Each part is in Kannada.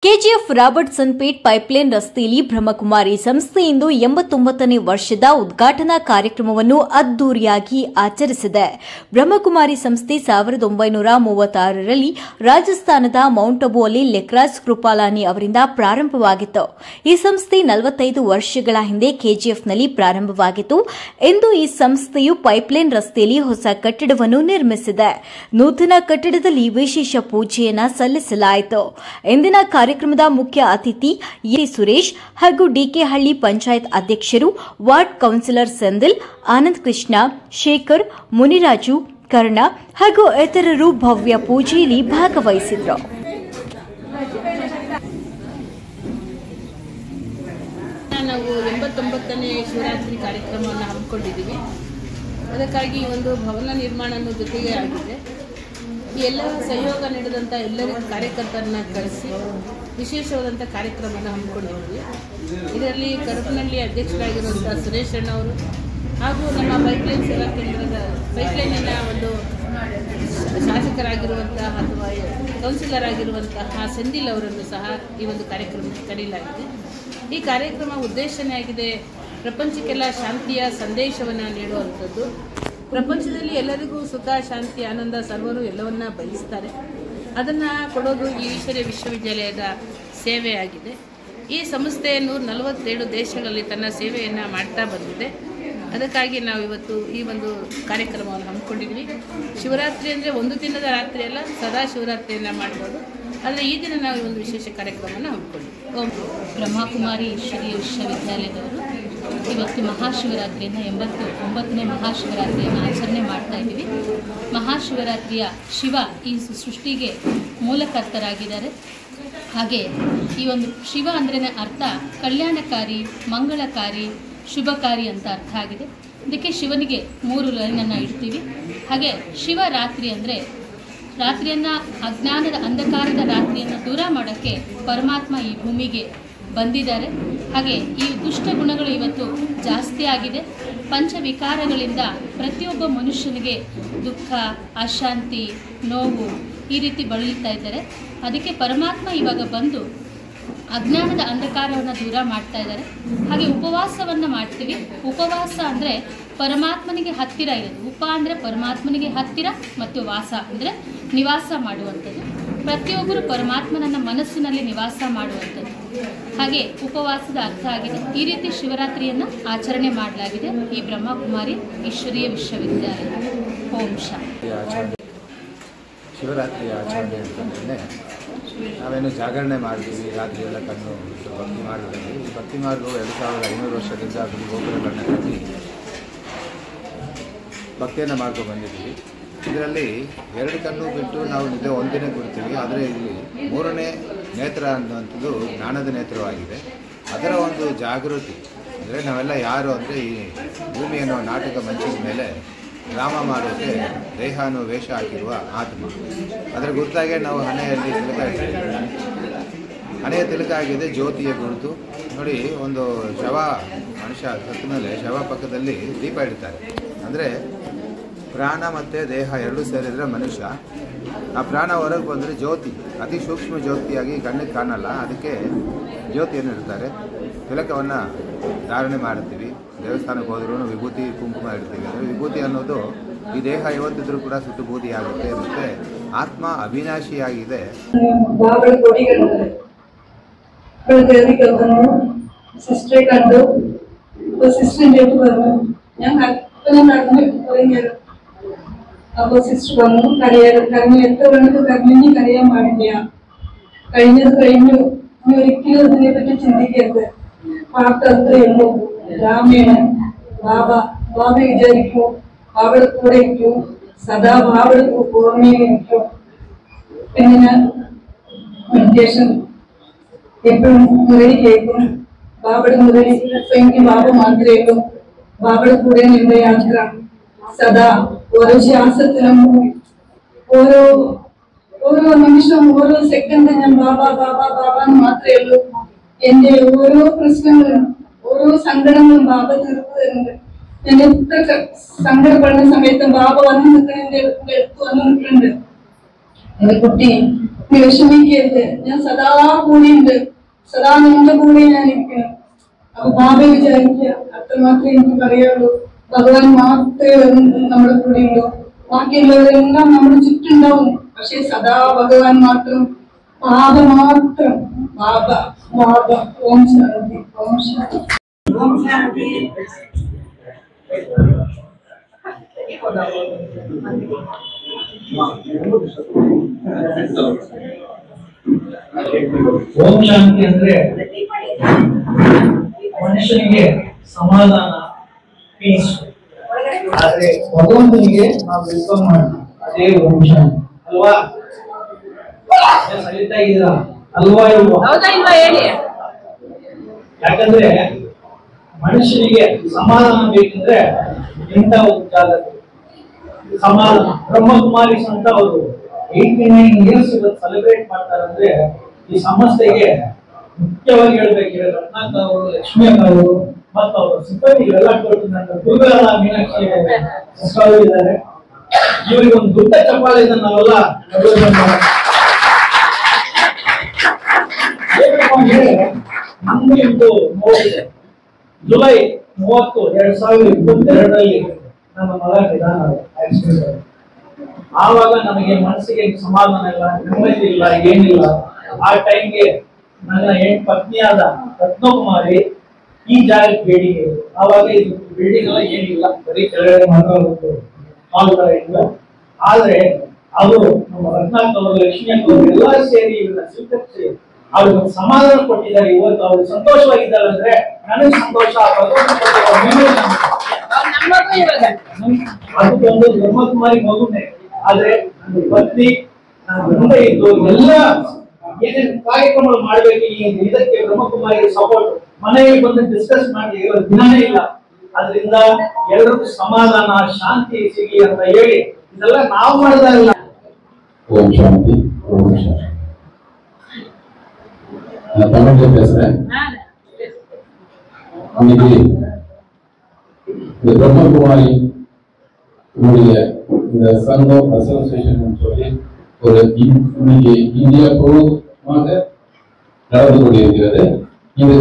ಕೆಜಿಎಫ್ ರಾಬರ್ಟ್ಸನ್ ಪೇಟ್ ಪೈಪ್ಲೈನ್ ರಸ್ತೆಯಲ್ಲಿ ಬ್ರಹ್ಮಕುಮಾರಿ ಸಂಸ್ಥೆ ಇಂದು 89ನೇ ವರ್ಷದ ಉದ್ಘಾಟನಾ ಕಾರ್ಯಕ್ರಮವನ್ನು ಅದ್ದೂರಿಯಾಗಿ ಆಚರಿಸಿದೆ. ಬ್ರಹ್ಮಕುಮಾರಿ ಸಂಸ್ಥೆ 1936ರಲ್ಲಿ ರಾಜಸ್ಥಾನದ ಮೌಂಟ್ ಅಬುಯಲ್ಲಿ ಲೆಕ್ರಾಜ್ ಕೃಪಾಲಾನಿ ಅವರಿಂದ ಪ್ರಾರಂಭವಾಗಿತ್ತು. ಈ ಸಂಸ್ಥೆ 45 ವರ್ಷಗಳ ಹಿಂದೆ ಕೆಜಿಎಫ್ನಲ್ಲಿ ಪ್ರಾರಂಭವಾಗಿತ್ತು. ಇಂದು ಈ ಸಂಸ್ಥೆಯು ಪೈಪ್ಲೈನ್ ರಸ್ತೆಯಲ್ಲಿ ಹೊಸ ಕಟ್ಟಡವನ್ನು ನಿರ್ಮಿಸಿದೆ. ನೂತನ ಕಟ್ಟಡದಲ್ಲಿ ವಿಶೇಷ ಪೂಜೆಯನ್ನು ಸಲ್ಲಿಸಲಾಯಿತು. ಇಂದಿನ ಕಾರ್ಯಕ್ರಮದ ಮುಖ್ಯ ಅತಿಥಿ ಎ ಸುರೇಶ್ ಹಾಗೂ ಡಿಕೆಹಳ್ಳಿ ಪಂಚಾಯತ್ ಅಧ್ಯಕ್ಷರು, ವಾರ್ಡ್ ಕೌನ್ಸಿಲರ್ ಸೆಂದಿಲ್, ಆನಂದ್ ಕೃಷ್ಣ, ಶೇಖರ್, ಮುನಿರಾಜು, ಕರ್ಣ ಹಾಗೂ ಇತರರು ಭವ್ಯ ಪೂಜೆಯಲ್ಲಿ ಭಾಗವಹಿಸಿದರು. ನಾವು 89ನೇ ಶಿವರಾತ್ರಿ ಕಾರ್ಯಕ್ರಮವನ್ನು ಹಮ್ಮಿಕೊಂಡಿದ್ದೀವಿ. ಅದಕ್ಕಾಗಿ ಒಂದು ಭವನ ನಿರ್ಮಾಣ ಜೊತೆಗೆ ಆಗಿದೆ. ಎಲ್ಲ ಸಹಯೋಗ ನೀಡಿದಂಥ ಎಲ್ಲರಿಗೂ ಕಾರ್ಯಕರ್ತರನ್ನ ಕಳಿಸಿ ವಿಶೇಷವಾದಂಥ ಕಾರ್ಯಕ್ರಮವನ್ನು ಹಮ್ಮಿಕೊಂಡಿದ್ವಿ. ಇದರಲ್ಲಿ ಕಡಪನಹಳ್ಳಿ ಅಧ್ಯಕ್ಷರಾಗಿರುವಂಥ ಸುರೇಶ್ ಅಣ್ಣವರು ಹಾಗೂ ನಮ್ಮ ಪೈಪ್ಲೈನ್ ಸೇವಾ ಕೇಂದ್ರದ ಪೈಪ್ಲೈನಿನ ಒಂದು ಶಾಸಕರಾಗಿರುವಂತಹ ಅಥವಾ ಕೌನ್ಸಿಲರ್ ಆಗಿರುವಂತಹ ಸೆಂದಿಲ್ ಅವರನ್ನು ಸಹ ಈ ಒಂದು ಕಾರ್ಯಕ್ರಮಕ್ಕೆ ಕರೆಯಲಾಗಿದೆ. ಈ ಕಾರ್ಯಕ್ರಮ ಉದ್ದೇಶನೇ ಆಗಿದೆ ಪ್ರಪಂಚಕ್ಕೆಲ್ಲ ಶಾಂತಿಯ ಸಂದೇಶವನ್ನು ನೀಡುವಂಥದ್ದು. ಪ್ರಪಂಚದಲ್ಲಿ ಎಲ್ಲರಿಗೂ ಸುಖ, ಶಾಂತಿ, ಆನಂದ ಸರ್ವರು ಎಲ್ಲವನ್ನ ಬಯಸ್ತಾರೆ. ಅದನ್ನು ಕೊಡೋದು ಈ ಈಶ್ವರ್ಯ ವಿಶ್ವವಿದ್ಯಾಲಯದ ಸೇವೆಯಾಗಿದೆ. ಈ ಸಂಸ್ಥೆ 147 ದೇಶಗಳಲ್ಲಿ ತನ್ನ ಸೇವೆಯನ್ನು ಮಾಡ್ತಾ ಬಂದಿದೆ. ಅದಕ್ಕಾಗಿ ನಾವು ಇವತ್ತು ಈ ಒಂದು ಕಾರ್ಯಕ್ರಮವನ್ನು ಹಮ್ಮಿಕೊಂಡಿದ್ವಿ. ಶಿವರಾತ್ರಿ ಅಂದರೆ ಒಂದು ದಿನದ ರಾತ್ರಿ ಅಲ್ಲ, ಸದಾ ಶಿವರಾತ್ರಿಯನ್ನು ಮಾಡ್ಬೋದು. ಆದರೆ ಈ ದಿನ ನಾವು ಈ ಒಂದು ವಿಶೇಷ ಕಾರ್ಯಕ್ರಮವನ್ನು ಹಮ್ಮಿಕೊಂಡಿದ್ವಿ. ಬ್ರಹ್ಮಕುಮಾರಿ ಈಶ್ವರೀಯ ವಿಶ್ವವಿದ್ಯಾಲಯದವರು ಇವತ್ತು ಮಹಾಶಿವರಾತ್ರಿಯನ್ನು 89ನೇ ಮಹಾಶಿವರಾತ್ರಿಯನ್ನು ಆಚರಣೆ ಮಾಡ್ತಾ ಇದ್ದೀವಿ. ಮಹಾಶಿವರಾತ್ರಿಯ ಶಿವ ಈ ಸೃಷ್ಟಿಗೆ ಮೂಲಕರ್ತರಾಗಿದ್ದಾರೆ. ಹಾಗೆ ಈ ಒಂದು ಶಿವ ಅಂದ್ರೇ ಅರ್ಥ ಕಲ್ಯಾಣಕಾರಿ, ಮಂಗಳಕಾರಿ, ಶುಭಕಾರಿ ಅಂತ ಅರ್ಥ ಆಗಿದೆ. ಇದಕ್ಕೆ ಶಿವನಿಗೆ 3 ಲೈನನ್ನು ಇಡ್ತೀವಿ. ಹಾಗೆ ಶಿವರಾತ್ರಿ ಅಂದರೆ ರಾತ್ರಿಯನ್ನು, ಅಜ್ಞಾನದ ಅಂಧಕಾರದ ರಾತ್ರಿಯನ್ನು ದೂರ ಮಾಡೋಕ್ಕೆ ಪರಮಾತ್ಮ ಈ ಭೂಮಿಗೆ ಬಂದಿದ್ದಾರೆ. ಹಾಗೆ ಈ ದುಷ್ಟ ಗುಣಗಳು ಇವತ್ತು ಜಾಸ್ತಿ ಆಗಿದೆ. ಪಂಚವಿಕಾರಗಳಿಂದ ಪ್ರತಿಯೊಬ್ಬ ಮನುಷ್ಯನಿಗೆ ದುಃಖ, ಅಶಾಂತಿ, ನೋವು ಈ ರೀತಿ ಬಳಲ್ತಾ ಇದ್ದಾರೆ. ಅದಕ್ಕೆ ಪರಮಾತ್ಮ ಇವಾಗ ಬಂದು ಅಜ್ಞಾನದ ಅಂಧಕಾರವನ್ನು ದೂರ ಮಾಡ್ತಾ ಇದ್ದಾರೆ. ಹಾಗೆ ಉಪವಾಸವನ್ನು ಮಾಡ್ತೀವಿ. ಉಪವಾಸ ಅಂದರೆ ಪರಮಾತ್ಮನಿಗೆ ಹತ್ತಿರ ಇರೋದು. ಉಪ ಅಂದರೆ ಪರಮಾತ್ಮನಿಗೆ ಹತ್ತಿರ ಮತ್ತು ವಾಸ ಅಂದರೆ ನಿವಾಸ ಮಾಡುವಂಥದ್ದು. ಪ್ರತಿಯೊಬ್ಬರು ಪರಮಾತ್ಮನನ್ನ ಮನಸ್ಸಿನಲ್ಲಿ ನಿವಾಸ ಮಾಡುವಂಥದ್ದು. ಹಾಗೆ ಉಪವಾಸದ ಅರ್ಥ ಆಗಿದೆ. ಈ ರೀತಿ ಶಿವರಾತ್ರಿಯನ್ನು ಆಚರಣೆ ಮಾಡಲಾಗಿದೆ ಈ ಬ್ರಹ್ಮಕುಮಾರಿ ಈಶ್ವರೀಯ ವಿಶ್ವವಿದ್ಯಾಲಯ. ಓಂ ಶಾಂತಿ. ಶಿವರಾತ್ರಿ ಆಚರಣೆ ಅಂತಂದರೆ ನಾವೇನು ಜಾಗರಣೆ ಮಾಡ್ತೀವಿ, ರಾತ್ರಿ ಎಲ್ಲ ಕಣ್ಣು ಭಕ್ತಿ ಮಾರ್ಗದಲ್ಲಿ. ಈ ಭಕ್ತಿ ಮಾರ್ಗವು 2500 ವರ್ಷದಿಂದ ಗೋಪುರಗಳನ್ನ ಕಟ್ಟಿ ಭಕ್ತಿಯನ್ನು ಮಾಡ್ಕೊಂಡು ಬಂದಿದ್ದೀವಿ. ಇದರಲ್ಲಿ 2 ಕಣ್ಣು ಬಿಟ್ಟು ನಾವು ನಿದ್ದೆ ಒಂದಿನ ಕೊಡ್ತೀವಿ. ಆದರೆ ಇಲ್ಲಿ 3ನೇ ನೇತ್ರ ಅನ್ನುವಂಥದ್ದು ಜ್ಞಾನದ ನೇತ್ರವಾಗಿದೆ. ಅದರ ಒಂದು ಜಾಗೃತಿ ಅಂದರೆ ನಾವೆಲ್ಲ ಯಾರು ಅಂದರೆ ಈ ಭೂಮಿ ಅನ್ನೋ ನಾಟಕ ಮಂಚಿನ ಮೇಲೆ ಡ್ರಾಮಾ ಮಾಡೋಕ್ಕೆ ದೇಹ ಅನ್ನೋ ವೇಷ ಹಾಕಿರುವ ಆತ್ಮ. ಅದರ ಗುರುತಾಗೆ ನಾವು ಹಣೆಯಲ್ಲಿ ತಿಲಕ ಇಡ್ತೀವಿ. ಹಣೆಯ ತಿಲಕ ಆಗಿದೆ ಜ್ಯೋತಿಯ ಗುರುತು. ನೋಡಿ, ಒಂದು ಶವ, ಮನುಷ್ಯ ಸತ್ತ ಮೇಲೆ ಶವ ಪಕ್ಕದಲ್ಲಿ ದೀಪ ಇಡ್ತಾರೆ. ಅಂದರೆ ಪ್ರಾಣ ಮತ್ತು ದೇಹ 2 ಸೇರಿದರೆ ಮನುಷ್ಯ. ಆ ಪ್ರಾಣ ಹೊರಗೆ ಬಂದರೆ ಜ್ಯೋತಿ, ಅತಿ ಸೂಕ್ಷ್ಮ ಜ್ಯೋತಿಯಾಗಿ ಕಣ್ಣಿಗೆ ಕಾಣಲ್ಲ. ಅದಕ್ಕೆ ಜ್ಯೋತಿಯನ್ನು ಇಡ್ತಾರೆ. ತಿಲಕವನ್ನು ಧಾರಣೆ ಮಾಡುತ್ತೀವಿ. ದೇವಸ್ಥಾನಕ್ಕೆ ಹೋದ್ರೂ ವಿಭೂತಿ, ಕುಂಕುಮ ಇಡ್ತೀವಿ. ಅಂದರೆ ವಿಭೂತಿ ಅನ್ನೋದು ಈ ದೇಹ ಇವತ್ತಿದ್ರೂ ಕೂಡ ಸುಟ್ಟು ಬೂದಿ ಆಗುತ್ತೆ. ಮತ್ತು ಆತ್ಮ ಅವಿನಾಶಿಯಾಗಿದೆ. അപ്പോൾ സിസ്റ്റർ വന്നു. കരഞ്ഞു എത്ര വേണമെങ്കിൽ കരഞ്ഞു കരയാൻ പാടില്ല. കഴിഞ്ഞത് കഴിഞ്ഞു. ഇനി ഒരിക്കലും അതിനെ പറ്റി ചിന്തിക്കരുത്. പാട്ട് അത്രയുള്ളൂ. രാമേണ ബാബ വിചാരിക്കൂ, ബാബയുടെ കൂടെ ഇരിക്കൂ, സദാ ബാബയുടെ ഓർമ്മയിലിരിക്കൂ. പിന്നെ ഞാൻ മെഡിറ്റേഷൻ എപ്പോഴും മുരളി കേൾക്കും. ബാബയുടെ മുരളി എനിക്ക് ബാബ മാത്രമേ ഉള്ളൂ. ബാബയുടെ കൂടെ നിന്റെ യാത്ര സദാ ഓരോ ശ്വാസത്തിലും ഓരോ നിമിഷം ഓരോ സെക്കൻഡ് ഞാൻ ബാബ ബാബ ബാബ എന്ന് മാത്രമേ ഉള്ളൂ. എന്റെ ഓരോ പ്രശ്നങ്ങളും ഓരോ സങ്കടങ്ങളും ബാബ തീർത്തു തരുന്നുണ്ട്. ഞാൻ എത്ര സങ്കടപ്പെടുന്ന സമയത്തും ബാബ വന്ന് നിൽക്കണ എന്റെ അടുത്ത് വന്ന് നിൽക്കുന്നുണ്ട്. എന്റെ കുട്ടി നീ വിഷമിക്കരുത്, ഞാൻ സദാ കൂടെയുണ്ട്, സദാ നിന്റെ കൂടെ ഞാൻ ഇരിക്കണം. അപ്പൊ ബാബ വിചാരിക്കുക അത്രമാത്രമേ എനിക്ക് പറയാനുള്ളൂ. ഭഗവാൻ മാത്രമേ നമ്മുടെ കൂടെ ഉള്ളൂ, ബാക്കിയുള്ളവരെല്ലാം നമ്മുടെ ചുറ്റുണ്ടാവും. പക്ഷെ സദാ ഭഗവാൻ മാത്രം, ബാബ മാത്രം. ബാബ ബാബ. ഓം ശാന്തി, ഓം ശാന്തി, ഓം ശാന്തി. ಓಂ ಶಾಂತಿ ಅಂದ್ರೆ ಮನುಷ್ಯನಿಗೆ ಸಮಾಧಾನ, ಪೀಸ್. ಆದ್ರೆ ಭಗವಂತನಿಗೆ ನಾವು ವೆಲ್ಕಮ್ ಮಾಡ್ತೀವಿ, ಅದೇ ಓಂ ಶಾಂತಿ ಅಲ್ವಾ? ಸರಿತಾ ಇದ್ದೀರಾ ಅಲ್ವಾ? ಹೌದಾ ಹೇಳಿ. ಯಾಕಂದ್ರೆ ಮನುಷ್ಯನಿಗೆ ಸಮಾಧಾನ ಬೇಕಂದ್ರೆ ಇಂಥ ಒಂದು ಜಾಗ ಸಮಾಧಾನ. ಬ್ರಹ್ಮಕುಮಾರೀಸ್ ಅಂತ ಅವರು 89 ಇಯರ್ಸ್ ಸೆಲೆಬ್ರೇಟ್ ಮಾಡ್ತಾರೆ. ಅಂದ್ರೆ ಈ ಸಂಸ್ಥೆಗೆ ಮುಖ್ಯವಾಗಿ ಹೇಳ್ಬೇಕಿದ್ರೆ ರತ್ನಾಕರ್ ಅವರು, ಲಕ್ಷ್ಮಿ ಅಕ್ಕ ಅವರು ಮತ್ತು ಅವರು ಸಿಬ್ಬಂದಿಗಳೆಲ್ಲ ಕೊಟ್ಟಿದ್ದಾರೆ. ಗುರುಗಳ ಮೀನಾಕ್ಷಿ ಇದ್ದಾರೆ. ಇವರಿಗೆ ಒಂದು ದೊಡ್ಡ ಚಪ್ಪಾಳೆ ನಾವೆಲ್ಲ ನಮ್ಗೆ ಇದು ನೋಡಿದೆ. ಜುಲೈ 30, 2022ರಲ್ಲಿ ನಮ್ಮ ಮಗ ನಿಧಾನ ಆಕ್ಸಿಡೆಂಟ್. ಆವಾಗ ನಮಗೆ ಮನಸ್ಸಿಗೆ ಸಮಾಧಾನ ಇಲ್ಲ, ನೆಮ್ಮದಿ ಇಲ್ಲ, ಏನಿಲ್ಲ. ಆ ಟೈಮ್ಗೆ ನನ್ನ ಪತ್ನಿಯಾದ ರತ್ನಕುಮಾರಿ ಈ ಜಾಗಕ್ಕೆ ಬೇಡಿಕೆ. ಆವಾಗ ಇದು ಬಿಲ್ಡಿಂಗ್ ಎಲ್ಲ ಏನಿಲ್ಲ, ಬರೀ ಕೆಳಗಡೆ ಮಾತ್ರ ಹಾಲ್ ತರ ಇಲ್ಲ. ಆದ್ರೆ ಅವರು ನಮ್ಮ ರತ್ನಾಕರ್ ಅವರು, ಲಕ್ಷ್ಮಿ ಅವರು ಎಲ್ಲ ಸೇರಿ ಇವನ್ನ ಸ್ವೀಕರಿಸಿ ಅವ್ರಿಗೆ ಸಮಾಧಾನ ಕೊಟ್ಟಿದ್ದಾರೆ. ಇವತ್ತು ಅವ್ರು ಸಂತೋಷವಾಗಿದ್ದಾರೆ ಅಂದ್ರೆ ನನಗೆ ಸಂತೋಷ. ಅದಕ್ಕೊಂದು ಬ್ರಹ್ಮಕುಮಾರಿ ಮಗುನೇ. ಆದ್ರೆ ನನ್ನ ಪತ್ನಿ ನನ್ನ ಮುಂದೆ ಇದ್ದು ಎಲ್ಲ ಏನೇನು ಕಾರ್ಯಕ್ರಮಗಳು ಮಾಡ್ಬೇಕು ಇದಕ್ಕೆ ಬ್ರಹ್ಮಕುಮಾರಿ ಸಪೋರ್ಟ್. ಮನೆಗೆ ಬಂದು ಡಿಸ್ಕಸ್ ಮಾಡಿ ಇವತ್ತು ದಿನನೇ ಇಲ್ಲ. ಅದರಿಂದ ಎಲ್ಲರಿಗೂ ಸಮಾಧಾನ, ಶಾಂತಿ ಸಿಗಲಿ ಅಂತ ಹೇಳಿ ಇದೆಲ್ಲ ನಾವು ಮಾಡೋದಾಗಿಲ್ಲ. ஓம் சாந்தி, ஓம் சாந்தி. நான் தமிழ்ல பேசுறேன். இன்னைக்கு இந்த பிரம்மகுமாரி இந்த சங்கம் அசோசியேஷன் சொல்லி ஒரு இன்னைக்கு இந்தியா பூர்வமாக நடந்து கொண்டிருக்கிறது. இது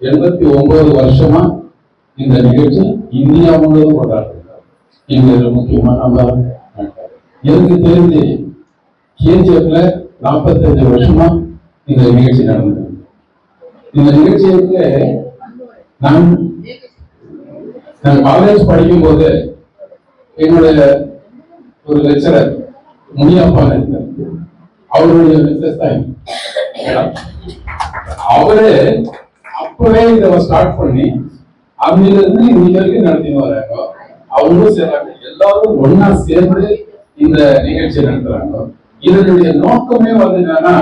89 வருஷமா இந்த நிகழ்ச்சி இந்தியா முழுவதும் கொண்டாடுறாங்க. இது முக்கியமான எனக்கு தெரிஞ்சு KGFல 45 வருஷமா இந்த நிகழ்ச்சி நடந்தது. இந்த நிகழ்ச்சிக்கு நான் காலேஜ் படிக்கும் போது என்னுடைய ஒரு லெக்சரர் முனியப்பா இருந்தார். அவருடைய பிசினஸ் தான் அவரு அப்பவே இதை ஸ்டார்ட் பண்ணி அங்கிருந்து இன்னைக்கு வரைக்கும் நடத்தின்னு வராங்க. அவங்களும் சேர்றாங்க, எல்லாரும் ஒன்னா சேர்ந்து இந்த நிகழ்ச்சி நடத்துறாங்க. இதனுடைய நோக்கமே வந்து என்னன்னா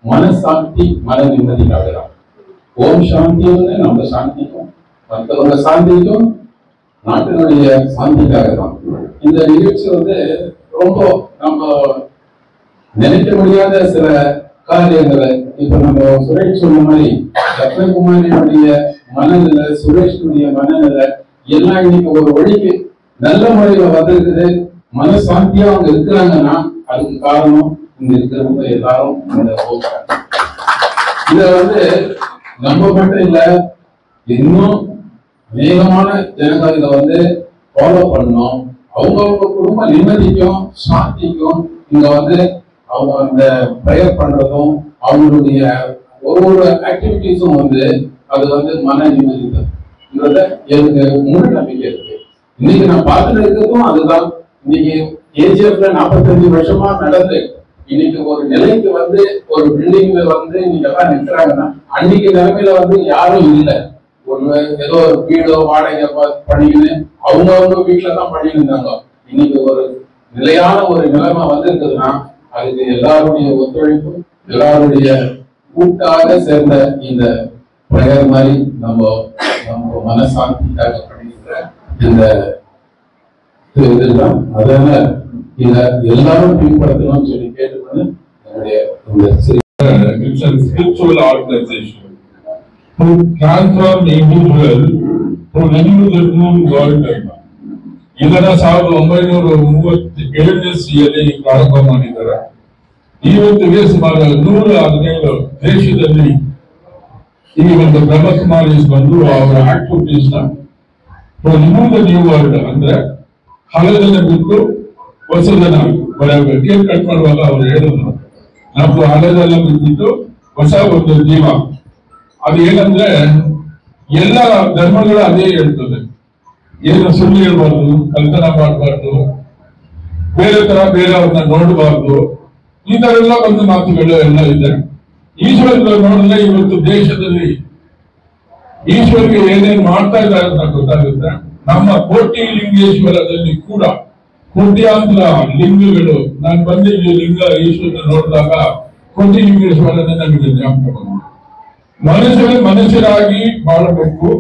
மனசாந்தி, மன நிம்மதிக்காக தான். ஓம் சாந்தி வந்து நம்ம சாந்திக்கும் மற்றவங்க சாந்திக்கும் நாட்டினுடைய சாந்திக்காக தான். இந்த நிகழ்ச்சி வந்து ரொம்ப நம்ம நினைக்க முடியாத சில காரியங்களை இப்ப நம்ம சுரேஷ் சொன்ன மாதிரி ரத்னகுமாரியுடைய மனநிலை, சுரேஷனுடைய மனநிலை எல்லாம் இன்னைக்கு ஒரு வழிக்கு நல்ல முறையில வந்திருக்குது. மனசாந்தியா அவங்க இருக்கிறாங்கன்னா அதுக்கு காரணம் இங்க இருக்கிறவங்க எல்லாரும் இத வந்து நம்ம மட்டும் இல்ல, இன்னும் அநேகமான ஜனங்கள் இதை வந்து ஃபாலோ பண்ணணும். அவங்கவுங்க குடும்ப நிம்மதிக்கும் சாந்திக்கும் இங்க வந்து அவங்க அந்த ப்ரேயர் பண்றதும் அவங்களுடைய ஒவ்வொரு ஆக்டிவிட்டிஸும் வந்து அது வந்து மன நிம்மதி தான். எனக்கு முழு நம்பிக்கை இருக்கு. இன்னைக்கு நான் பார்த்துட்டு இருக்கிறதும் அதுதான். இன்னைக்கு KGFல 45 வருஷமா நடந்து இன்னைக்கு ஒரு நிலைக்கு வந்து ஒரு பில்டிங்ல வந்து இன்னைக்கு எல்லாம் நிற்கிறாங்கன்னா அன்னைக்கு நிலைமையில வந்து யாரும் இல்லை. ஒரு ஏதோ ஒரு வீடோ வாடகை பண்ணிக்கின்னு அவங்க வீட்டுலதான் பண்ணிட்டு இருந்தாங்க. இன்னைக்கு ஒரு நிலையான ஒரு நிலைமை வந்து இருக்குதுன்னா அதுக்கு எல்லாருடைய ஒத்துழைப்பு, எல்லாருடைய கூட்டாக சேர்ந்த இந்த பிரயர் மாதிரி நம்ம மனசாந்திக்காக பண்ணிக்கிற இந்த இதுதான். அதனால இத எல்லாரும் பின்பற்றணும்னு சொல்லி கேட்டுக்கொண்டு என்னுடைய it's a spiritual organization to transform individual to renew the true God. ಇದನ್ನ 1937 ಪ್ರಾರಂಭ ಮಾಡಿದ್ದಾರೆ. ಇವತ್ತಿಗೆ ಸುಮಾರು 115 ದೇಶದಲ್ಲಿ ಈ ಒಂದು ಬ್ರಹ್ಮಕುಮಾರೀಸ್ ಬಂದು ಅವರ ಆಕ್ಟಿವಿಟೀಸ್ ನ ನ್ಯೂ ವರ್ಲ್ಡ್ ಅಂದ್ರೆ ಹಳೆದನ್ನ ಬಿಟ್ಟು ಹೊಸದನ್ನ ಕೇಕ್ ಕಟ್ ಮಾಡುವಾಗ ಅವ್ರು ಹೇಳಿದ್ರು, ನಾವು ಹಳೆದೆಲ್ಲ ಬಿಟ್ಬಿಟ್ಟು ಹೊಸ ಒಂದು ಜೀವ. ಅದು ಏನಂದ್ರೆ ಎಲ್ಲ ಧರ್ಮಗಳು ಅದೇ ಹೇಳ್ತದೆ, ಏನು ಸುಳ್ಳು ಹೇಳ್ಬಾರ್ದು, ಕಲ್ಪನಾ ಮಾಡಬಾರ್ದು, ಬೇರೆ ತರ ಬೇರೆಯವ್ರನ್ನ ನೋಡಬಾರ್ದು, ಈ ತರ ಎಲ್ಲ ಒಂದು ಮಾತುಗಳು ಎಲ್ಲ ಇದೆ. ಈಶ್ವರಗಳು ನೋಡಿದ್ರೆ ಇವತ್ತು ದೇಶದಲ್ಲಿ ಈಶ್ವರಿಗೆ ಏನೇನು ಮಾಡ್ತಾ ಇದ್ದಾರೆ ಅಂತ ಗೊತ್ತಾಗುತ್ತೆ. ನಮ್ಮ ಕೋಟಿ ಲಿಂಗೇಶ್ವರದಲ್ಲಿ ಕೂಡ ಕೋಟ್ಯಾಂತರ ಲಿಂಗಗಳು, ನಾನು ಬಂದಿದ್ದು ಲಿಂಗ ಈಶ್ವರನ ನೋಡಿದಾಗ ಕೋಟಿ ಲಿಂಗೇಶ್ವರನೇ ನನಗೆ ಜ್ಞಾಪಕ ಬಂತು. ಮನುಷ್ಯರಾಗಿ ಬಾಳಬೇಕು.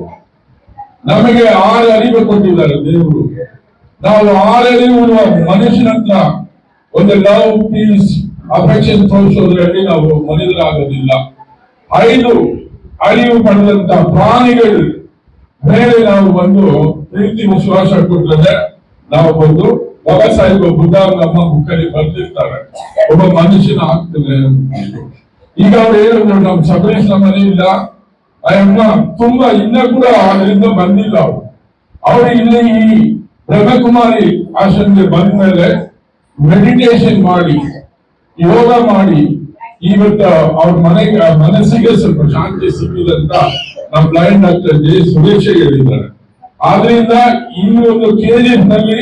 ನಮಗೆ 6 ಅರಿವು ಕೊಟ್ಟಿದ್ದಾರೆ ದೇವರು. ನಾವು 6 ಅರಿವು ಮನುಷ್ಯನಂತ ಒಂದು ಲವ್, ಪೀಸ್, ಅಫೆಕ್ಷನ್ ತೋರಿಸೋದ್ರಲ್ಲಿ ನಾವು ಮನುಷ್ಯರಾಗೋದಿಲ್ಲ. 5 ಅರಿವು ಪಡೆದಂತ ಪ್ರಾಣಿಗಳು ಮೇಲೆ ನಾವು ಬಂದು ಪ್ರೀತಿ ವಿಶ್ವಾಸ ಕೊಟ್ಟರೆ ನಾವು ಬಂದು ಬಾಬಾ ಸಾಹೇಬ್ ಬುದ್ಧ ನಮ್ಮ ಬುಕ್ಕಲ್ಲಿ ಬರ್ದಿರ್ತಾರೆ, ಒಬ್ಬ ಮನುಷ್ಯನ ಆಗ್ತದೆ. ಈಗ ಅವ್ರು ಹೇಳಿದ್ರು ನಮ್ಮ ಸಬರೀಶ್ ಮನೆ ಇಲ್ಲ, ಅಮ್ಮ ತುಂಬಾ ಇನ್ನ ಕೂಡ ಅದರಿಂದ ಬಂದಿಲ್ಲ. ಅವರು ಇಲ್ಲಿ ಈ ಬ್ರಹ್ಮಕುಮಾರಿ ಆಶ್ರಮಕ್ಕೆ ಬಂದ ಮೇಲೆ ಮೆಡಿಟೇಷನ್ ಮಾಡಿ, ಯೋಗ ಮಾಡಿ, ಇವತ್ತು ಅವ್ರ ಮನಸ್ಸಿಗೆ ಸ್ವಲ್ಪ ಶಾಂತಿ ಸಿಕ್ಕಿದಂತ ನಮ್ಮ ಬ್ಲೈಂಡ್ ಡಾಕ್ಟರ್ ಜೆ ಸುರೇಶ್ ಹೇಳಿದ್ದಾರೆ. ಆದ್ರಿಂದ ಈ ಒಂದು KGF ನಲ್ಲಿ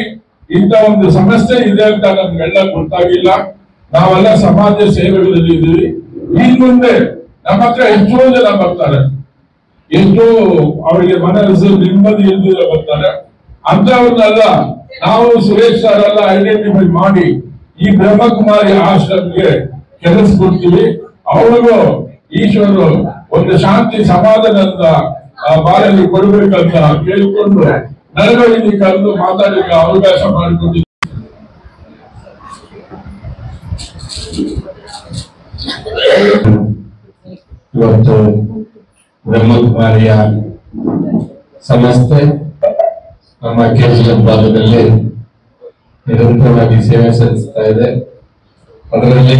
ಇಂಥ ಒಂದು ಸಮಸ್ಯೆ ಇದೆ ಅಂತ ನಮ್ಗೆಲ್ಲ ಗೊತ್ತಾಗಿಲ್ಲ. ನಾವೆಲ್ಲ ಸಮಾಜ ಸೇವೆಗಳಲ್ಲಿ ಇದ್ದೀವಿ. ಇನ್ ಮುಂದೆ ನಮ್ಮ ಹತ್ರ ಎಷ್ಟೋ ಜನ ಬರ್ತಾರೆ, ಎಷ್ಟೋ ಅವರಿಗೆ ಮನಸ್ಸು ನೆಮ್ಮದಿ ಇಲ್ದಿರ ಬರ್ತಾರೆ. ಅಂತವ್ರನ್ನೆಲ್ಲ ನಾವು ಸುರೇಶ್ ಸರ್ ಎಲ್ಲ ಐಡೆಂಟಿಫೈ ಮಾಡಿ ಈ ಬ್ರಹ್ಮಕುಮಾರಿ ಆಶ್ರಮಕ್ಕೆ ಕೆಲಸ ಕೊಡ್ತೀವಿ. ಅವ್ರಿಗೂ ಈಶ್ವರರು ಒಂದು ಶಾಂತಿ ಸಮಾಧಾನದ ಬಾಳಲ್ಲಿ ಕೊಡ್ಬೇಕಂತ ಕೇಳಿಕೊಂಡು ನರಗಳಿಗೆ ಕರೆದು ಮಾತಾಡಲಿಕ್ಕೆ ಅವಕಾಶ ಮಾಡಿಕೊಟ್ಟಿದ್ದೀವಿ. ಇವತ್ತು ಬ್ರಹ್ಮಕುಮಾರಿಯ ಸಂಸ್ಥೆ ನಮ್ಮ KGF ಭಾಗದಲ್ಲಿ ನಿರಂತರವಾಗಿ ಸೇವೆ ಸಲ್ಲಿಸ್ತಾ ಇದೆ. ಅದರಲ್ಲಿ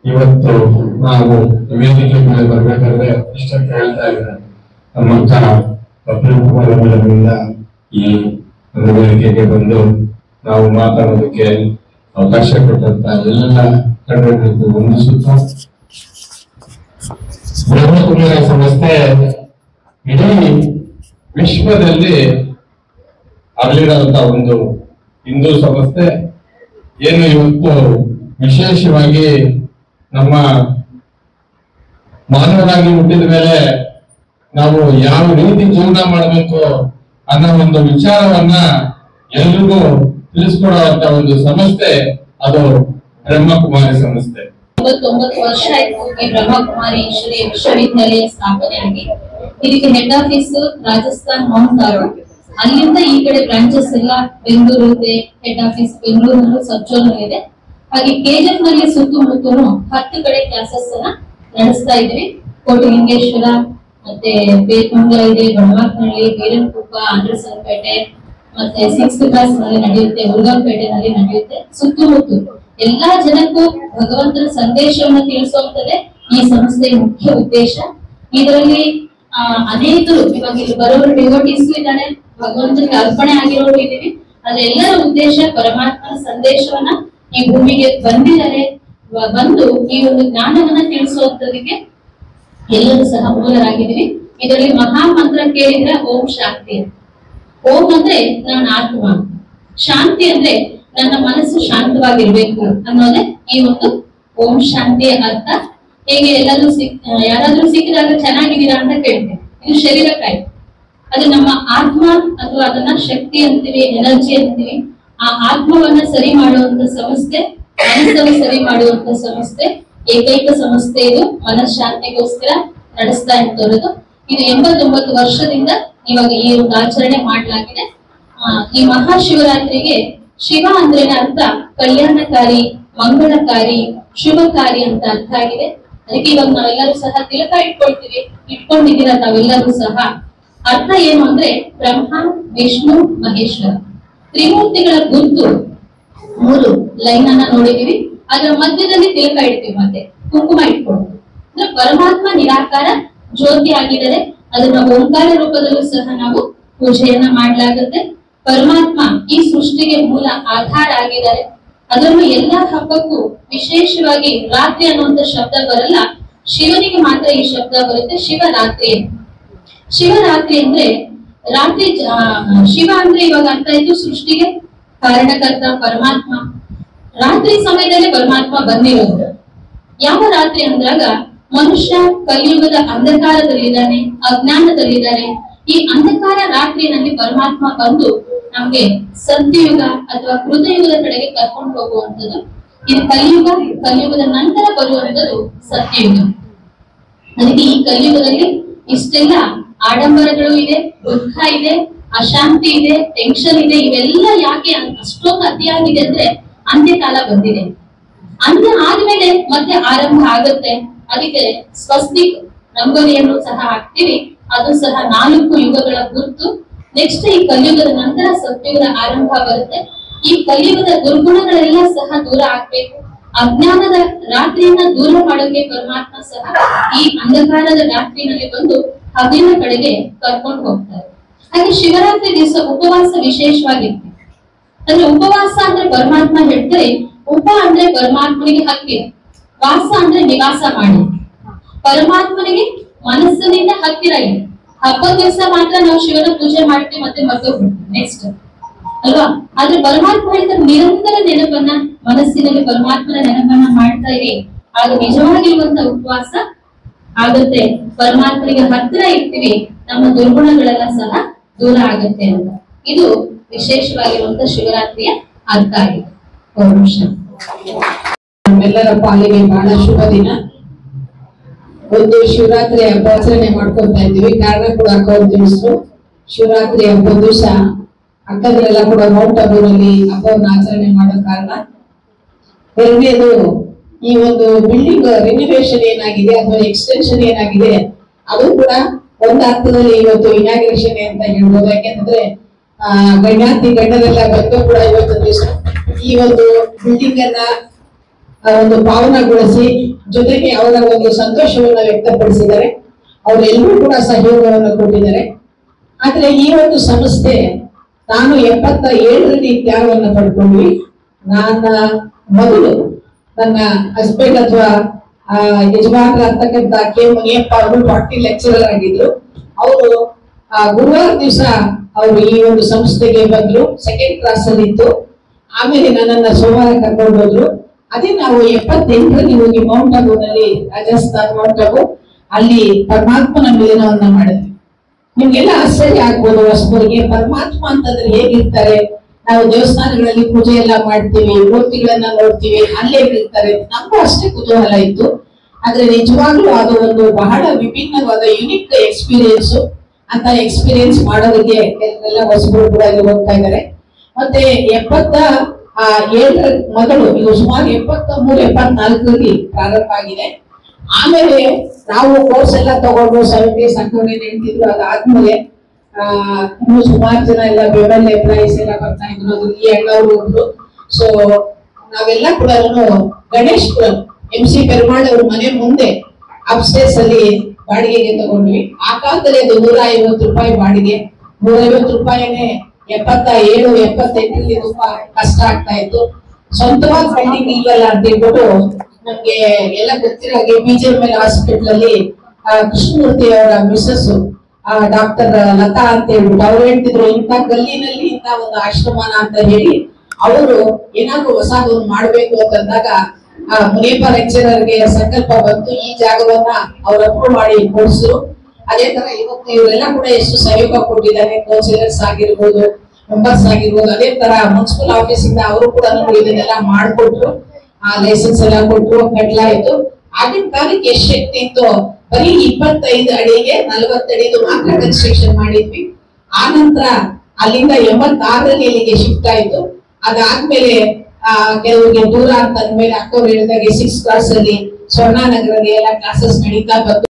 ಇವತ್ತು ನಾವು ವೇದಿಕೆ ಮೇಲೆ ಬರ್ಬೇಕಾದ್ರೆ ಇಷ್ಟ ಹೇಳ್ತಾ ಇದ್ದಾರೆ, ನಮ್ಮಂತ ಬ್ರಹ್ಮಕುಮಾರಿ ಮೇಡಮ್ನಿಂದ ಈ ಒಂದು ವೇದಿಕೆಗೆ ಬಂದು ನಾವು ಮಾತಾಡೋದಕ್ಕೆ ಅವಕಾಶ ಕೊಟ್ಟಂತ ಎಲ್ಲ ಕನ್ನಡಕ್ಕೂ ವಂದಿಸುತ್ತಾ, ಬ್ರಹ್ಮಕುಮಾರಿ ಸಂಸ್ಥೆ ಇಡೀ ವಿಶ್ವದಲ್ಲಿ ಅಲ್ಲಿರುವಂತ ಒಂದು ಹಿಂದೂ ಸಂಸ್ಥೆ. ಏನು ಇವತ್ತು ವಿಶೇಷವಾಗಿ ನಮ್ಮ ಮಾನವರಾಗಿ ಹುಟ್ಟಿದ ಮೇಲೆ ನಾವು ಯಾವ ರೀತಿ ಜೀವನ ಮಾಡಬೇಕು ಅನ್ನೋ ಒಂದು ವಿಚಾರವನ್ನ ಎಲ್ರಿಗೂ ತಿಳಿಸ್ಕೊಡುವಂತ ಒಂದು ಸಂಸ್ಥೆ ಅದು ಬ್ರಹ್ಮಕುಮಾರಿ ಸಂಸ್ಥೆ. 99 ವರ್ಷ ಆಯ್ತು ಈ ಬ್ರಹ್ಮಕುಮಾರಿ ಈಶ್ವರೀಯ ವಿಶ್ವವಿದ್ಯಾಲಯ ಸ್ಥಾಪನೆಯಾಗಿ. ಇದಕ್ಕೆ ಹೆಡ್ ಆಫೀಸ್ ರಾಜಸ್ಥಾನ್ ಮೌಂಟ್ ಆಬು. ಅಲ್ಲಿಂದ ಈ ಕಡೆ ಬ್ರಾಂಚಸ್ ಎಲ್ಲ ಬೆಂಗಳೂರು ಇದೆ, ಹೆಡ್ ಆಫೀಸ್ ಬೆಂಗಳೂರು ಸಜ್ಜೋಲ್ ಇದೆ. ಹಾಗೆ KGF ನಲ್ಲಿ ಸುತ್ತಮುತ್ತಲು 10 ಕಡೆ ಕ್ಲಾಸಸ್ ಅನ್ನ ನಡೆಸ್ತಾ ಇದ್ವಿ. ಕೋಟಿಲಿಂಗೇಶ್ವರ, ಮತ್ತೆ ಬೇತಮಂಗಲ ಇದೆ, ಬಡವಾಕನಹಳ್ಳಿ, ಬೀರನ್ಕುಪ್ಪ, ಆಂಧ್ರಸನಪೇಟೆ, ಮತ್ತೆ 6th ಕ್ಲಾಸ್ ನಲ್ಲಿ ನಡೆಯುತ್ತೆ, ಹುಲ್ಗಾಂಪೇಟೆನಲ್ಲಿ ನಡೆಯುತ್ತೆ. ಸುತ್ತಮುತ್ತಲು ಎಲ್ಲಾ ಜನಕ್ಕೂ ಭಗವಂತನ ಸಂದೇಶವನ್ನು ತಿಳಿಸುವಂತದೇ ಈ ಸಂಸ್ಥೆಯ ಮುಖ್ಯ ಉದ್ದೇಶ. ಇದರಲ್ಲಿ ಅನೇಕರು ಇವಾಗ ಇಲ್ಲಿ ಬರೋರು ಡಿವೋಟೀಸ್ ಇದ್ದಾನೆ, ಭಗವಂತನಿಗೆ ಅರ್ಪಣೆ ಆಗಿರೋರು ಇದೀವಿ. ಅದೆಲ್ಲರ ಉದ್ದೇಶ ಪರಮಾತ್ಮನ ಸಂದೇಶವನ್ನ ಈ ಭೂಮಿಗೆ ಬಂದಿದ್ದಾರೆ, ಬಂದು ಈ ಒಂದು ಜ್ಞಾನವನ್ನ ತಿಳಿಸುವಂತದಕ್ಕೆ ಎಲ್ಲರೂ ಸಹ ಮೂಲರಾಗಿದ್ದೀವಿ. ಇದರಲ್ಲಿ ಮಹಾ ಮಂತ್ರ ಕೇಳಿದ್ರೆ ಓಂ ಶಾಂತಿ. ಓಂ ಅಂದ್ರೆ ನಾನು ಆತ್ಮ, ಶಾಂತಿ ಅಂದ್ರೆ ನನ್ನ ಮನಸ್ಸು ಶಾಂತವಾಗಿರ್ಬೇಕು ಅನ್ನೋದೇ ಈ ಒಂದು ಓಂ ಶಾಂತಿಯ ಅರ್ಥ. ಹೇಗೆ ಎಲ್ಲರೂ ಯಾರಾದ್ರೂ ಸಿಕ್ಕಿದಾಗ ಚೆನ್ನಾಗಿದ್ದೀರಾ ಅಂತ ಕೇಳ್ತೇವೆ, ಇದು ಶರೀರಕ್ಕಾಯ್ತು. ಅದು ನಮ್ಮ ಆತ್ಮ ಅಥವಾ ಅದನ್ನ ಶಕ್ತಿ ಅಂತೀವಿ, ಎನರ್ಜಿ ಅಂತೀವಿ. ಆ ಆತ್ಮವನ್ನ ಸರಿ ಮಾಡುವಂತ ಸಂಸ್ಥೆ, ಮನಸ್ಸನ್ನು ಸರಿ ಮಾಡುವಂತ ಸಂಸ್ಥೆ, ಏಕೈಕ ಸಂಸ್ಥೆ ಇದು. ಮನಃಶಾಂತಿಗೋಸ್ಕರ ನಡೆಸ್ತಾ ಇರೋದು. ಇದು 89 ವರ್ಷದಿಂದ ಇವಾಗ ಈ ಒಂದು ಆಚರಣೆ ಮಾಡಲಾಗಿದೆ. ಈ ಮಹಾಶಿವರಾತ್ರಿಗೆ ಶಿವ ಅಂದ್ರೆ ಅರ್ಥ ಕಲ್ಯಾಣಕಾರಿ, ಮಂಗಳಕಾರಿ, ಶುಭಕಾರಿ ಅಂತ ಅರ್ಥ ಆಗಿದೆ. ಅದಕ್ಕೆ ಇವಾಗ ನಾವೆಲ್ಲರೂ ಸಹ ತಿಲಕ ಇಟ್ಕೊಂಡಿದ್ದೀರಾ ತಾವೆಲ್ಲರೂ ಸಹ. ಅರ್ಥ ಏನು ಅಂದ್ರೆ ಬ್ರಹ್ಮ, ವಿಷ್ಣು, ಮಹೇಶ್ವರ ತ್ರಿಮೂರ್ತಿಗಳ ಗುರುತು 3 ಲೈನ್ ಅನ್ನ ನೋಡಿದೀವಿ. ಅದರ ಮಧ್ಯದಲ್ಲಿ ತಿಲಕ ಇಡ್ತೀವಿ, ಮತ್ತೆ ಕುಂಕುಮ ಇಟ್ಕೊಳ್ತೀವಿ. ಅಂದ್ರೆ ಪರಮಾತ್ಮ ನಿರಾಕಾರ ಜ್ಯೋತಿ ಆಗಿದ್ದಾರೆ. ಅದನ್ನ ಓಂಕಾರ ರೂಪದಲ್ಲೂ ಸಹ ನಾವು ಪೂಜೆಯನ್ನ ಮಾಡಲಾಗುತ್ತೆ. ಪರಮಾತ್ಮ ಈ ಸೃಷ್ಟಿಗೆ ಮೂಲ ಆಧಾರ ಆಗಿದ್ದಾರೆ. ಅದರಲ್ಲೂ ಎಲ್ಲಾ ಹಬ್ಬಕ್ಕೂ ವಿಶೇಷವಾಗಿ ರಾತ್ರಿ ಅನ್ನುವಂತ ಶಬ್ದ ಬರಲ್ಲ, ಶಿವನಿಗೆ ಮಾತ್ರ ಈ ಶಬ್ದ ಬರುತ್ತೆ. ಶಿವರಾತ್ರಿ. ಶಿವರಾತ್ರಿ ಅಂದ್ರೆ ರಾತ್ರಿ, ಶಿವ ಅಂದ್ರೆ ಇವಾಗ ಅರ್ಥ ಆಯ್ತು ಸೃಷ್ಟಿಗೆ ಕಾರಣಕರ್ತ ಪರಮಾತ್ಮ. ರಾತ್ರಿ ಸಮಯದಲ್ಲಿ ಪರಮಾತ್ಮ ಬಂದಿರೋದು. ಯಾವ ರಾತ್ರಿ ಅಂದ್ರಾಗ ಮನುಷ್ಯ ಕಲಿಯುಗದ ಅಂಧಕಾರದಲ್ಲಿದ್ದಾನೆ, ಅಜ್ಞಾನದಲ್ಲಿದ್ದಾನೆ. ಈ ಅಂಧಕಾರ ರಾತ್ರಿನಲ್ಲಿ ಪರಮಾತ್ಮ ಬಂದು ನಮ್ಗೆ ಸತ್ಯಯುಗ ಅಥವಾ ಕೃತಯುಗದ ಕಡೆಗೆ ಕರ್ಕೊಂಡು ಹೋಗುವಂಥದ್ದು. ಇದು ಕಲಿಯುಗ. ಕಲಿಯುಗದ ನಂತರ ಬರುವಂಥದ್ದು ಸತ್ಯಯುಗ. ಅದಕ್ಕೆ ಈ ಕಲಿಯುಗದಲ್ಲಿ ಇಷ್ಟೆಲ್ಲ ಆಡಂಬರಗಳು ಇದೆ, ದುಃಖ ಇದೆ, ಅಶಾಂತಿ ಇದೆ, ಟೆನ್ಷನ್ ಇದೆ. ಇವೆಲ್ಲ ಯಾಕೆ ಅಷ್ಟೊಂದು ಅತಿಯಾಗಿದೆ ಅಂದ್ರೆ ಅಂತ್ಯಕಾಲ ಬಂದಿದೆ. ಅಂತ್ಯ ಆದ್ಮೇಲೆ ಮತ್ತೆ ಆರಂಭ ಆಗುತ್ತೆ. ಅದಕ್ಕೆ ಸ್ವಸ್ತಿಕ್ ರಂಗೋಲಿಯನ್ನು ಸಹ ಹಾಕ್ತಿವಿ. ಅದು ಸಹ 4 ಯುಗಗಳ ಗುರುತು. ನೆಕ್ಸ್ಟ್ ಈ ಕಲಿಯುಗದ ನಂತರ ಸತ್ಯುಗದ ಆರಂಭ ಬರುತ್ತೆ. ಈ ಕಲಿಯುಗದ ದುರ್ಗುಣಗಳೆಲ್ಲ ಸಹ ದೂರ ಆಗ್ಬೇಕು. ಅಜ್ಞಾನದ ರಾತ್ರಿಯನ್ನ ದೂರ ಮಾಡೋಕೆ ಪರಮಾತ್ಮ ಸಹ ಈ ಅಂಧಕಾರದ ರಾತ್ರಿನಲ್ಲಿ ಬಂದು ಹಗಲಿನ ಕಡೆಗೆ ಕರ್ಕೊಂಡು ಹೋಗ್ತಾರೆ. ಹಾಗೆ ಶಿವರಾತ್ರಿ ದಿವಸ ಉಪವಾಸ ವಿಶೇಷವಾಗಿರ್ತೀವಿ. ಅಂದ್ರೆ ಉಪವಾಸ ಅಂದ್ರೆ ಪರಮಾತ್ಮ ಹೇಳ್ತಾರೆ, ಉಪ ಅಂದ್ರೆ ಪರಮಾತ್ಮನಿಗೆ ಹತ್ತಿರ, ವಾಸ ಅಂದ್ರೆ ನಿವಾಸ ಮಾಡಿ. ಪರಮಾತ್ಮನಿಗೆ ಮನಸ್ಸಿನಿಂದ ಹತ್ತಿರ ಇದೆ. ಹಬ್ಬದ ದಿವಸ ಮಾತ್ರ ನಾವು ಶಿವನ ಪೂಜೆ ಮಾಡ್ತೀವಿ, ಮತ್ತೆ ಮರ್ತೋಗ್ಬಿಡ್ತೀವಿ ನೆಕ್ಸ್ಟ್ ಅಲ್ವಾ. ಆದ್ರೆ ಪರಮಾತ್ಮ ಹೇಳ್ತಾರೆ ನಿರಂತರ ನೆನಪನ್ನ ಮನಸ್ಸಿನಲ್ಲಿ ಪರಮಾತ್ಮನ ನೆನಪನ್ನ ಮಾಡ್ತಾ ಇರಿ, ಆಗ ನಿಜವಾಗಿರುವಂತ ಉಪವಾಸ ಆಗುತ್ತೆ. ಪರಮಾತ್ಮನಿಗೆ ಹತ್ತಿರ ಇರ್ತೀವಿ, ನಮ್ಮ ದುರ್ಗುಣಗಳೆಲ್ಲ ಸಹ ದೂರ ಆಗುತ್ತೆ ಅಂತ. ಇದು ವಿಶೇಷವಾಗಿರುವಂತ ಶಿವರಾತ್ರಿಯ ಅರ್ಥ ಆಗಿದೆ. ನಮ್ಮೆಲ್ಲರ ಪಾಲಿಗೆ ಬಹಳ ಶುಭ ದಿನ. ಒಂದು ಶಿವರಾತ್ರಿ ಹಬ್ಬ ಆಚರಣೆ ಮಾಡ್ಕೊತಾ ಇದ್ದೀವಿ. ಕಾರಣ ಕೂಡ ಅಕ್ಕ ತಿಳಿಸಿದ್ರು. ಶಿವರಾತ್ರಿ ಹಬ್ಬದ ದಿವಸ ಅಕ್ಕಗಳೆಲ್ಲ ಕೂಡ ಮೌಂಟ್ ಅಬೂರಲ್ಲಿ ಹಬ್ಬವನ್ನು ಆಚರಣೆ ಮಾಡೋ ಕಾರಣ. ಎರಡನೇದು, ಈ ಒಂದು ಬಿಲ್ಡಿಂಗ್ ರಿನಿವೇಶನ್ ಏನಾಗಿದೆ ಅಥವಾ ಎಕ್ಸ್ಟೆನ್ಷನ್ ಏನಾಗಿದೆ ಅದು ಕೂಡ ಒಂದು ಅರ್ಥದಲ್ಲಿ ಇವತ್ತು ಇನಾಗ್ರೇಷನ್ ಅಂತ ಹೇಳ್ಬೋದು. ಯಾಕೆಂದ್ರೆ ಗಣ್ಯಾತಿ ಗಣ್ಯರೆಲ್ಲ ಬಂದು ಕೂಡ ಇವತ್ತು ದಿವಸ ಈ ಒಂದು ಬಿಲ್ಡಿಂಗ್ ಅನ್ನ ಒಂದು ಪಾವನಗೊಳಿಸಿ ಜೊತೆಗೆ ಅವರ ಒಂದು ಸಂತೋಷವನ್ನ ವ್ಯಕ್ತಪಡಿಸಿದ್ದಾರೆ. ಅವರೆಲ್ಲರೂ ಕೂಡ ಸಹಯೋಗವನ್ನು ಕೊಟ್ಟಿದ್ದಾರೆ. ಆದ್ರೆ ಈ ಒಂದು ಸಂಸ್ಥೆ ನಾನು 77ರಲ್ಲಿ ತ್ಯಾಗವನ್ನು ಪಡ್ಕೊಂಡ್ವಿ. ನನ್ನ ಮೊದಲು ನನ್ನ ಹಸ್ಬೆಂಡ್ ಅಥವಾ ಯಜಮಾನರಾಗ್ತಕ್ಕಂಥ ಕೆ ಮುನಿಯಪ್ಪ ಅವರು ಪಾರ್ಟಿ ಲೆಕ್ಚರರ್ ಆಗಿದ್ರು. ಅವರು ಗುರುವಾರ ದಿವಸ ಅವರು ಈ ಒಂದು ಸಂಸ್ಥೆಗೆ ಬಂದ್ರು. ಸೆಕೆಂಡ್ ಕ್ಲಾಸ್ ಅಲ್ಲಿ ಇತ್ತು. ಆಮೇಲೆ ನನ್ನನ್ನ ಸೋಮವಾರ ಕರ್ಕೊಂಡು ಹೋದ್ರು. ಅದೇ ನಾವು 78ರಲ್ಲಿ ಹೋಗಿ ಮೌಂಟ್ ಅಬೂನಲ್ಲಿ, ರಾಜಸ್ಥಾನ್ ಮೌಂಟ್ ಅಬೂ, ಅಲ್ಲಿ ಪರಮಾತ್ಮನ ಮಿಲನವನ್ನ ಮಾಡಿದ್ವಿ. ನಿಮ್ಗೆಲ್ಲ ಆಶ್ಚರ್ಯ ಆಗ್ಬೋದು ಹೊಸಬರಿಗೆ, ಪರಮಾತ್ಮ ಅಂತಂದ್ರೆ ಹೇಗಿರ್ತಾರೆ. ನಾವು ದೇವಸ್ಥಾನಗಳಲ್ಲಿ ಪೂಜೆ ಎಲ್ಲ ಮಾಡ್ತೀವಿ, ಮೂರ್ತಿಗಳನ್ನ ನೋಡ್ತೀವಿ, ಅಲ್ಲೇ ಇರ್ತಾರೆ. ನಮಗೂ ಅಷ್ಟೇ ಕುತೂಹಲ ಇತ್ತು. ಆದ್ರೆ ನಿಜವಾಗ್ಲೂ ಅದು ಒಂದು ಬಹಳ ವಿಭಿನ್ನವಾದ ಯುನಿಕ್ ಎಕ್ಸ್ಪೀರಿಯನ್ಸ್. ಅಂತ ಎಕ್ಸ್ಪೀರಿಯನ್ಸ್ ಮಾಡೋದಕ್ಕೆ ಕೆಲವೆಲ್ಲ ಹೊಸಬರು ಕೂಡ ಇಲ್ಲಿ ಹೋಗ್ತಾ ಇದ್ದಾರೆ. ಮತ್ತೆ 77ರ ಮೊದಲು ಇದು ಸುಮಾರು 73-74ರಲ್ಲಿ ಪ್ರಾರಂಭ ಆಗಿದೆ. ಆಮೇಲೆ ನಾವು ಕೋರ್ಸ್ ಎಲ್ಲ ತಗೊಂಡು 70 ಸಂಖ್ಯೆ ನಿಂತಿದ್ರು. ಅದಾದ್ಮೇಲೆ ಇನ್ನು ಸುಮಾರು ಜನ ಎಲ್ಲ ಬೆಂಬಲ ಎಂಪ್ಲಾಯೀಸ್ ಎಲ್ಲ ಬರ್ತಾ ಇದ್ರು. ಈ ಅಣ್ಣವರು ಒಬ್ರು. ಸೊ ನಾವೆಲ್ಲ ಕೂಡ ಗಣೇಶ್ಪುರಂ MC ಪೆರುಮಾಳ್ ಅವ್ರ ಮನೆ ಮುಂದೆ ಅಪ್ಸ್ಟೇರ್ಸ್ ಅಲ್ಲಿ ಬಾಡಿಗೆಗೆ ತಗೊಂಡ್ವಿ. ಆ ಕಾಲದಲ್ಲಿ ಅದು 150 ರೂಪಾಯಿ ಬಾಡಿಗೆ. 150 ರೂಪಾಯಿನೇ 77-78ರಲ್ಲಿ ತುಂಬಾ ಕಷ್ಟ ಆಗ್ತಾ ಇತ್ತು. ಸ್ವಂತವಾಗಿ ಬಿಲ್ಡಿಂಗ್ ಇಲ್ವಲ್ಲ ಅಂತ ಹೇಳ್ಬಿಟ್ಟು ನಮ್ಗೆ ಎಲ್ಲ ಗೊತ್ತಿರೋ ಹಾಗೆ BJML ಹಾಸ್ಪಿಟಲ್ ಅಲ್ಲಿ ಕೃಷ್ಣಮೂರ್ತಿ ಅವರ ಮಿಸಸ್ ಡಾಕ್ಟರ್ ಲತಾ ಅಂತ ಹೇಳ್ಬಿಟ್ಟು ಅವ್ರು ಹೇಳ್ತಿದ್ರು, ಇಂಥ ಗಲ್ಲಿನಲ್ಲಿ ಇಂಥ ಒಂದು ಆಶ್ರಮನ ಅಂತ ಹೇಳಿ ಅವರು ಏನಾದ್ರು ಹೊಸದೊಂದು ಮಾಡ್ಬೇಕು ಅಂತಂದಾಗ ಮುನಿಯಪ್ಪ ಲೆಕ್ಚರರ್ಗೆ ಸಂಕಲ್ಪ ಬಂತು. ಈ ಜಾಗವನ್ನ ಅವ್ರು ಅಪ್ರೂವ್ ಮಾಡಿ ಕೊಡಿಸಿದ್ರು. ಅದೇ ತರ ಇವತ್ತು ಇವರೆಲ್ಲ ಕೂಡ ಎಷ್ಟು ಸಹಯೋಗ ಕೊಟ್ಟಿದ್ದಾರೆ. ಕೌನ್ಸಿಲರ್ಸ್ ಆಗಿರ್ಬೋದು, ಮೆಂಬರ್ಸ್ ಆಗಿರ್ಬೋದು. ಅದೇ ತರ ಮುನ್ಸಿಪಲ್ ಆಫೀಸ್ ಇಂದ ಅವರು ಕೂಡ ನಮ್ಗೆ ಇದನ್ನೆಲ್ಲ ಮಾಡ್ಕೊಟ್ರು. ಲೈಸೆನ್ಸ್ ಎಲ್ಲ ಕೊಟ್ರು, ಕಟ್ಲಾಯ್ತು. ಆಗಿನ ಕಾಲಕ್ಕೆ ಎಷ್ಟು ಶಕ್ತಿ ಇತ್ತು, ಬರೀ 25 ಅಡಿಗೆ 40 ಅಡಿದು ಮಾತ್ರ ಕನ್ಸ್ಟ್ರಕ್ಷನ್ ಮಾಡಿದ್ವಿ. ಆ ನಂತರ ಅಲ್ಲಿಂದ 86ರಲ್ಲಿ ಇಲ್ಲಿಗೆ ಶಿಫ್ಟ್ ಆಯ್ತು. ಅದಾದ್ಮೇಲೆ ಕೆಲವರಿಗೆ ದೂರ ಅಂತ ಅಂದ್ಮೇಲೆ ಅಕ್ಕವ್ರು ಹೇಳಿದಾಗೆ 6th ಕ್ಲಾಸ್ ಅಲ್ಲಿ ಸ್ವರ್ಣನಗರದಲ್ಲಿ ಎಲ್ಲ ಕ್ಲಾಸಸ್ ನಡೀತಾ ಬಂತು.